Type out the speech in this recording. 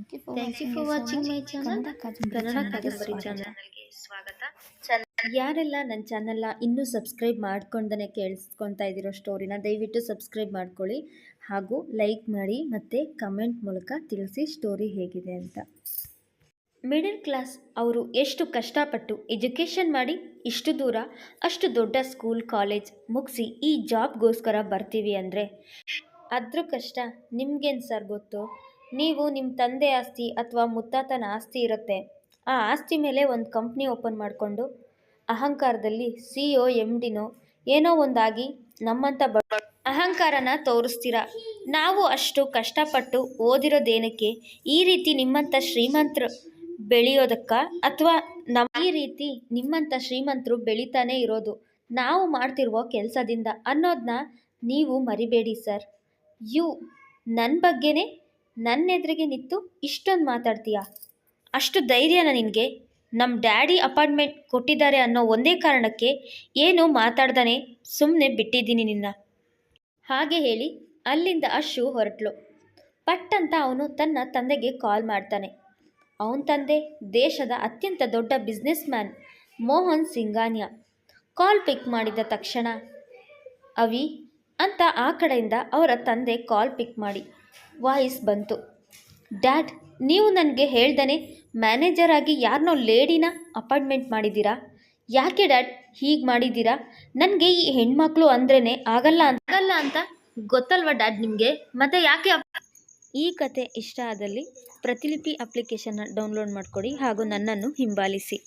Thank you for watching my channel Kannada ಕಾದಂಬರಿ ಚಾನಲ್ಗೆ ಸ್ವಾಗತ. ಯಾರೆಲ್ಲ ನನ್ನ ಚಾನಲ್ನ ಇನ್ನೂ ಸಬ್ಸ್ಕ್ರೈಬ್ ಮಾಡ್ಕೊಂಡೇ ಕೇಳಿಸ್ಕೊತಾ ಇದ್ದೀರೋ ಸ್ಟೋರಿನ ದಯವಿಟ್ಟು ಸಬ್ಸ್ಕ್ರೈಬ್ ಮಾಡ್ಕೊಳ್ಳಿ ಹಾಗೂ ಲೈಕ್ ಮಾಡಿ ಮತ್ತು ಕಮೆಂಟ್ ಮೂಲಕ ತಿಳಿಸಿ ಸ್ಟೋರಿ ಹೇಗಿದೆ ಅಂತ. ಮಿಡಲ್ ಕ್ಲಾಸ್ ಅವರು ಎಷ್ಟು ಕಷ್ಟಪಟ್ಟು ಎಜುಕೇಷನ್ ಮಾಡಿ ಇಷ್ಟು ದೂರ ಅಷ್ಟು ದೊಡ್ಡ ಸ್ಕೂಲ್ ಕಾಲೇಜ್ ಮುಗಿಸಿ ಈ ಜಾಬ್ಗೋಸ್ಕರ ಬರ್ತೀವಿ ಅಂದರೆ ಅದ್ರ ಕಷ್ಟ ನಿಮ್ಗೇನು ಸರ್ ಗೊತ್ತು? ನೀವು ನಿಮ್ಮ ತಂದೆ ಆಸ್ತಿ ಅಥವಾ ಮುತ್ತಾತನ ಆಸ್ತಿ ಇರುತ್ತೆ, ಆ ಆಸ್ತಿ ಮೇಲೆ ಒಂದು ಕಂಪ್ನಿ ಓಪನ್ ಮಾಡಿಕೊಂಡು ಅಹಂಕಾರದಲ್ಲಿ CEO MDನೋ ಏನೋ ಒಂದಾಗಿ ನಮ್ಮಂಥ ಅಹಂಕಾರನ ತೋರಿಸ್ತೀರಾ. ನಾವು ಅಷ್ಟು ಕಷ್ಟಪಟ್ಟು ಓದಿರೋದೇನಕ್ಕೆ? ಈ ರೀತಿ ನಿಮ್ಮಂಥ ಶ್ರೀಮಂತರು ಬೆಳೆಯೋದಕ್ಕ ಅಥವಾ ಈ ರೀತಿ ನಿಮ್ಮಂಥ ಶ್ರೀಮಂತರು ಬೆಳೀತಾನೆ ಇರೋದು ನಾವು ಮಾಡ್ತಿರುವ ಕೆಲಸದಿಂದ ಅನ್ನೋದನ್ನ ನೀವು ಮರಿಬೇಡಿ ಸರ್. ನನ್ನ ಬಗ್ಗೆನೇ ನನ್ನ ಎದುರಿಗೆ ನಿಂತು ಇಷ್ಟೊಂದು ಮಾತಾಡ್ತೀಯಾ? ಅಷ್ಟು ಧೈರ್ಯನ ನಿನಗೆ? ನಮ್ಮ ಡ್ಯಾಡಿ ಅಪಾರ್ಟ್ಮೆಂಟ್ ಕೊಟ್ಟಿದ್ದಾರೆ ಅನ್ನೋ ಒಂದೇ ಕಾರಣಕ್ಕೆ ಏನು ಮಾತಾಡ್ದಾನೆ ಸುಮ್ಮನೆ ಬಿಟ್ಟಿದ್ದೀನಿ ನಿನ್ನ. ಹಾಗೆ ಹೇಳಿ ಅಲ್ಲಿಂದ ಅಶು ಹೊರಟ್ಲು. ಪಟ್ಟಂತ ಅವನು ತನ್ನ ತಂದೆಗೆ ಕಾಲ್ ಮಾಡ್ತಾನೆ. ಅವನ ತಂದೆ ದೇಶದ ಅತ್ಯಂತ ದೊಡ್ಡ ಬಿಸ್ನೆಸ್ ಮ್ಯಾನ್ ಮೋಹನ್ ಸಿಂಘಾನಿಯಾ. ಕಾಲ್ ಪಿಕ್ ಮಾಡಿದ ತಕ್ಷಣ ಅವಿ ಅಂತ ಆ ಕಡೆಯಿಂದ ಅವರ ತಂದೆ ಕಾಲ್ ಪಿಕ್ ಮಾಡಿ ವಾಯ್ಸ್ ಬಂತು. ಡ್ಯಾಡ್, ನೀವು ನನಗೆ ಹೇಳ್ದೇ ಮ್ಯಾನೇಜರ್ ಆಗಿ ಯಾರನ್ನೋ ಲೇಡಿನ ಅಪಾಯಿಂಟ್ಮೆಂಟ್ ಮಾಡಿದ್ದೀರಾ? ಯಾಕೆ ಡ್ಯಾಡ್ ಹೀಗೆ ಮಾಡಿದ್ದೀರಾ? ನನಗೆ ಈ ಹೆಣ್ಮಕ್ಳು ಅಂದ್ರೇ ಆಗಲ್ಲ ಅಂತ ಗೊತ್ತಲ್ವ ಡ್ಯಾಡ್ ನಿಮಗೆ? ಮತ್ತೆ ಯಾಕೆ? ಈ ಕತೆ ಇಷ್ಟ ಆದಲ್ಲಿ ಪ್ರತಿಲಿಪಿ ಅಪ್ಲಿಕೇಶನ್ನ ಡೌನ್ಲೋಡ್ ಮಾಡಿಕೊಡಿ ಹಾಗೂ ನನ್ನನ್ನು ಹಿಂಬಾಲಿಸಿ.